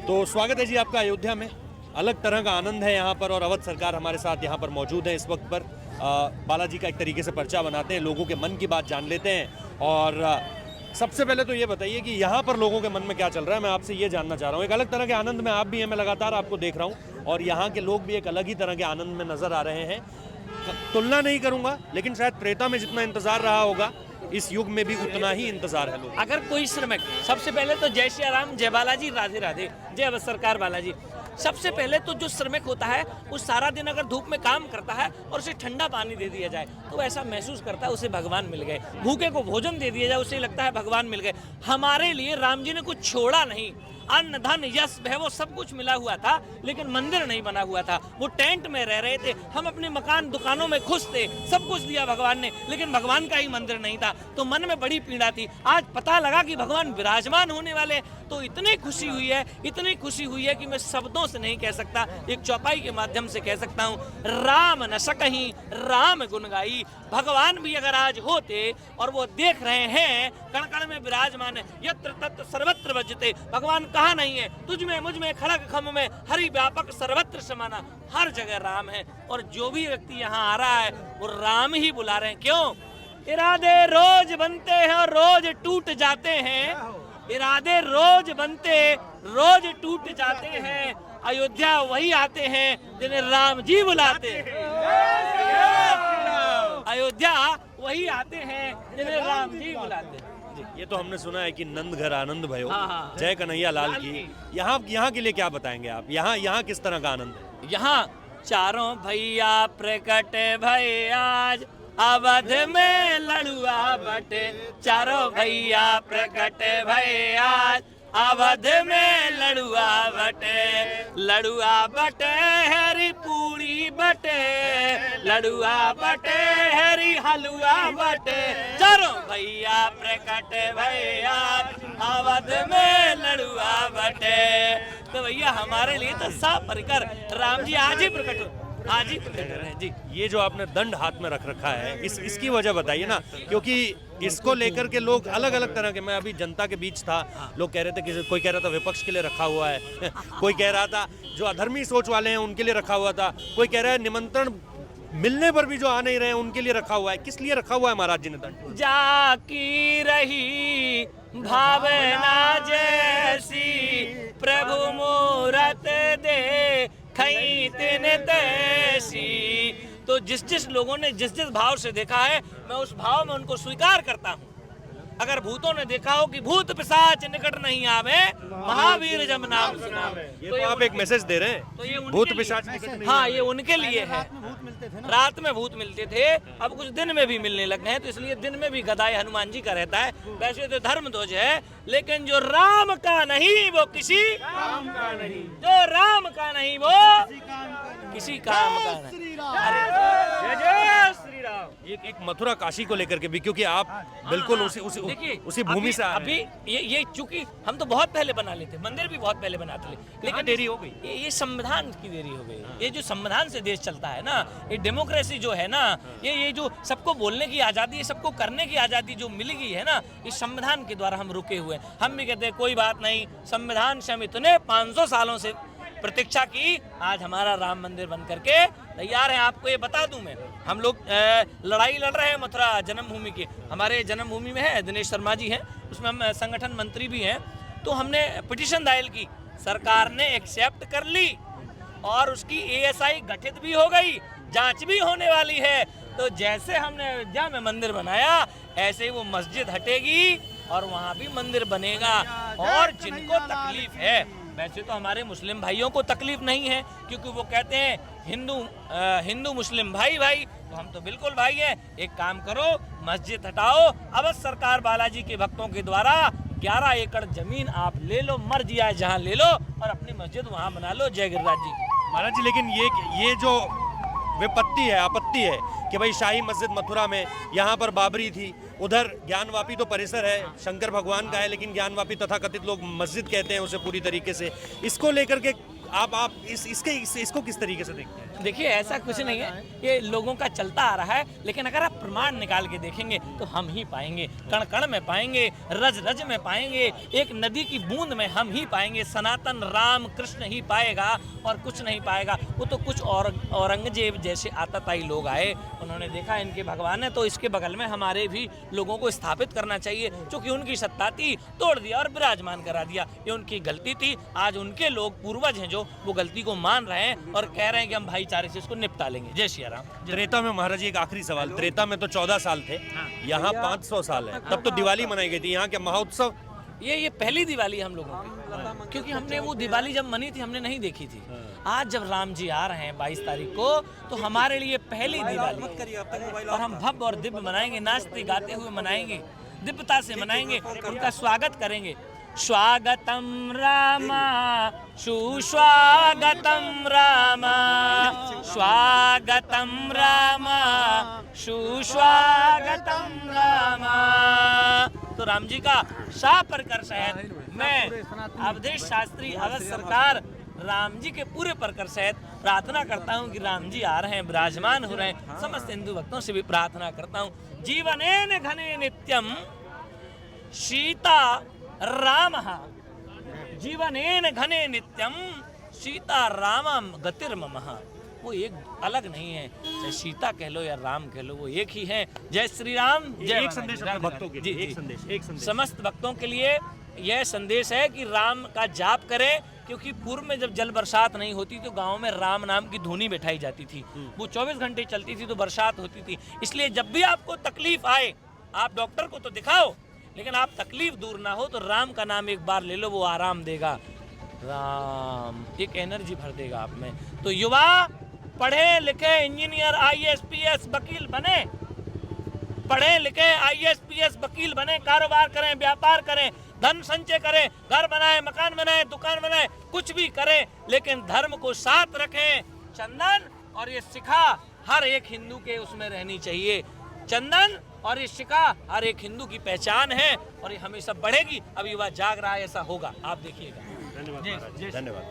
तो स्वागत है जी आपका अयोध्या में। अलग तरह का आनंद है यहाँ पर और अवध सरकार हमारे साथ यहाँ पर मौजूद है इस वक्त पर। बालाजी का एक तरीके से पर्चा बनाते हैं, लोगों के मन की बात जान लेते हैं। और सबसे पहले तो ये बताइए कि यहाँ पर लोगों के मन में क्या चल रहा है, मैं आपसे ये जानना चाह रहा हूँ। एक अलग तरह के आनंद में आप भी हैं, मैं लगातार आपको देख रहा हूँ और यहाँ के लोग भी एक अलग ही तरह के आनंद में नजर आ रहे हैं। तुलना नहीं करूँगा, लेकिन शायद त्रेता में जितना इंतजार रहा होगा इस युग में भी उतना ही इंतजार है लोग। अगर कोई श्रमिक, सबसे पहले तो जय श्री राम, जय बालाजी, राधे राधे, जय अवध सरकार बालाजी। सबसे पहले तो जो श्रमिक होता है वो सारा दिन अगर धूप में काम करता है और उसे ठंडा पानी दे दिया जाए तो ऐसा महसूस करता है उसे भगवान मिल गए। भूखे को भोजन दे दिया जाए उसे लगता है भगवान मिल गए। हमारे लिए राम जी ने कुछ छोड़ा नहीं, अन्न धन यश वो सब कुछ मिला हुआ था, लेकिन मंदिर नहीं बना हुआ था। वो टेंट में रह रहे थे, हम अपने मकान दुकानों में खुश थे, सब कुछ दिया भगवान ने, लेकिन भगवान का ही मंदिर नहीं था। तो मन में बड़ी पीड़ा थी। आज पता लगा कि भगवान विराजमान होने वाले, तो इतनी खुशी हुई है, इतनी खुशी हुई है कि मैं शब्दों से नहीं कह सकता। एक चौपाई के माध्यम से कह सकता हूँ, राम न सकहीं राम गुण गाई। भगवान भी अगर आज होते और वो देख रहे हैं कण कण में विराजमान है, यत्र तत्र सर्वत्र बजते, भगवान कहाँ नहीं है, तुझ में मुझ में खड़ग खम में हरि व्यापक सर्वत्र समाना, हर जगह राम है। और जो भी व्यक्ति यहाँ आ रहा है वो राम ही बुला रहे हैं। क्यों? इरादे रोज बनते हैं और रोज टूट जाते हैं, इरादे रोज बनते रोज टूट जाते हैं। अयोध्या वही आते हैं जिन्हें राम जी बुलाते हैं, अयोध्या वही आते हैं जिन्हें राम जी बुलाते हैं। ये तो हमने सुना है कि नंद घर आनंद भयो, हाँ। जय कन्हैया लाल की। यहाँ के लिए क्या बताएंगे आप? यहाँ किस तरह का आनंद है? यहाँ चारों भैया प्रकट भय आज, अवध में लड़ुआ बटे। चारों भैया प्रकट भय आज, अवध में लड़ुआ बटे। लड़ुआ बटे हरी पूरी बटे, लड़ुआ बटे हरी हलुआ बटे। चारों भैया प्रकट भैया, अवध में लड़ुआ बटे। तो भैया हमारे लिए तो साफ परिकर राम जी आज ही प्रकट हो, आज ही प्रकट हो रहे हैं जी। ये जो आपने दंड हाथ में रख रखा है, इसकी वजह बताइए ना, क्योंकि इसको लेकर के लोग अलग अलग तरह के, मैं अभी जनता के बीच था, लोग कह रहे थे कि कोई कह रहा था विपक्ष के लिए रखा हुआ है कोई कह रहा था जो अधर्मी सोच वाले हैं उनके लिए रखा हुआ था, कोई कह रहा है निमंत्रण मिलने पर भी जो आ नहीं रहे हैं उनके लिए रखा हुआ है। किस लिए रखा हुआ है महाराज जी ने दंड? जाकी रही भावना जैसी, प्रभु मूरत दे खई तिन तैसी। तो जिस लोगों ने जिस भाव से देखा है, मैं उस भाव में उनको स्वीकार करता हूँ। अगर भूतों ने देखा हो कि भूत पिशाच निकट नहीं आवे, महावीर जब नाम सुनावे। ये तो आप एक मैसेज दे रहे हैं, तो ये भूत पिशाच निकट नहीं हाँ, ये उनके लिए है। रात में भूत मिलते थे, अब कुछ दिन में भी मिलने लगे हैं, तो इसलिए दिन में भी गदाई हनुमान जी का रहता है। वैसे तो धर्म ध्वज है, लेकिन जो राम का नहीं वो किसी काम का नहीं, जो राम का नहीं वो किसी काम का नहीं। जय जय श्री राम। एक मथुरा काशी को लेकर के भी, क्योंकि आप बिल्कुल उसी भूमि से अभी ये चूंकि हम तो बहुत पहले बना लेते, मंदिर भी बहुत पहले बनाते थे, लेकिन देरी हो गई। ये संविधान की देरी हो गई। ये जो संविधान से देश चलता है ना, ये डेमोक्रेसी जो है ना, ये जो सबको बोलने की आजादी, सबको करने की आजादी जो मिल गई है ना, इस संविधान के द्वारा हम रुके हुए। हम भी कहते हैं कोई बात नहीं, संविधान से हम इतने 500 सालों से प्रतीक्षा की, आज हमारा राम मंदिर बन करके तैयार है। आपको ये बता दूं मैं, हम लोग लड़ाई लड़ रहे हैं मथुरा जन्मभूमि की। हमारे जन्मभूमि में है दिनेश शर्मा जी हैं, उसमें हम संगठन मंत्री भी हैं। तो हमने पिटीशन दायर की, सरकार ने एक्सेप्ट कर ली और उसकी एएसआई गठित भी हो गई, जांच भी होने वाली है। तो जैसे हमने अयोध्या में मंदिर बनाया, ऐसे ही वो मस्जिद हटेगी और वहाँ भी मंदिर बनेगा। और जिनको तकलीफ है, वैसे तो हमारे मुस्लिम भाइयों को तकलीफ नहीं है, क्योंकि वो कहते हैं हिंदू मुस्लिम भाई भाई, तो हम तो बिल्कुल भाई हैं। एक काम करो, मस्जिद हटाओ, अवध सरकार बालाजी के भक्तों के द्वारा 11 एकड़ जमीन आप ले लो, मर्जी आए जहाँ ले लो, और अपनी मस्जिद वहाँ बना लो। जय गिरिराज जी। महाराज जी, लेकिन ये जो विपत्ति है, आपत्ति है कि भाई शाही मस्जिद मथुरा में, यहाँ पर बाबरी थी, उधर ज्ञानवापी तो परिसर है, शंकर भगवान का है, लेकिन ज्ञानवापी तथाकथित लोग मस्जिद कहते हैं उसे पूरी तरीके से। इसको लेकर के आप इसको किस तरीके से देखते हैं? देखिए ऐसा कुछ नहीं है, ये लोगों का चलता आ रहा है, लेकिन अगर आप प्रमाण निकाल के देखेंगे तो हम ही पाएंगे, कण कण में पाएंगे, रज रज में पाएंगे, एक नदी की बूंद में हम ही पाएंगे। सनातन राम कृष्ण ही पाएगा और कुछ नहीं पाएगा। वो तो कुछ और औरंगजेब जैसे आतताई लोग आए, उन्होंने देखा इनके भगवान है तो इसके बगल में हमारे भी लोगों को स्थापित करना चाहिए। चूंकि उनकी सत्ता थी, तोड़ दिया और विराजमान करा दिया। ये उनकी गलती थी। आज उनके लोग पूर्वज हैं जो वो गलती को मान रहे हैं और कह रहे हैं कि हम भाईचारे से इसको निपटा लेंगे। जय श्री राम। त्रेता में महाराज जी एक आखिरी सवाल, त्रेता में तो 14 साल थे, यहाँ 500 साल है, तब तो दिवाली मनाई गई थी, यहाँ के महोत्सव। ये पहली दिवाली हम लोगों की, क्योंकि हमने वो दिवाली जब मनी थी हमने नहीं देखी थी। आज जब राम जी आ रहे हैं 22 तारीख को, तो हमारे लिए पहली दिवाली और हम भव्य और दिव्य मनाएंगे, नाचते गाते हुए मनाएंगे, दिव्यता से मनाएंगे, उनका स्वागत करेंगे। स्वागतम रामा सुस्वागतम रामा, स्वागतम रामा सुस्वागतम रामा। तो राम जी का शाह परकर सहित मैं अवधेश शास्त्री अवध सरकार राम जी के पूरे परकर सहित प्रार्थना करता हूँ कि राम जी आ रहे हैं, विराजमान हो रहे हैं। समस्त हिंदू भक्तों से भी प्रार्थना करता हूँ, जीवनेन घने नित्यम सीता रामः, जीवनेन घने नित्यम सीता रामम गतिर्ममः। वो एक अलग नहीं है, चाहे सीता कह लो या राम कह लो, वो एक ही है। जय श्री राम। जय एक संदेश अपने भक्तों के लिए, एक संदेश समस्त भक्तों के लिए यह संदेश है कि राम का जाप करें, क्योंकि पूर्व में जब जल बरसात नहीं होती तो गांव में राम नाम की धुनी बैठाई जाती थी। वो 24 घंटे चलती थी तो बरसात होती थी। इसलिए जब भी आपको तकलीफ आए, आप डॉक्टर को तो दिखाओ, लेकिन आप तकलीफ दूर ना हो तो राम का नाम एक बार ले लो, वो आराम देगा। राम एक एनर्जी भर देगा आप में। तो युवा पढ़े लिखे इंजीनियर IAS PS वकील बने, पढ़े लिखे IAS PS वकील बने, कारोबार करें, व्यापार करें, धन संचय करें, घर बनाए, मकान बनाए, दुकान बनाए, कुछ भी करें, लेकिन धर्म को साथ रखें। चंदन और ये शिखा हर एक हिंदू के उसमें रहनी चाहिए। चंदन और ये शिखा हर एक हिंदू की पहचान है और ये हमेशा बढ़ेगी। अब युवा जाग रहा है, ऐसा होगा, आप देखिएगा। धन्यवाद, धन्यवाद।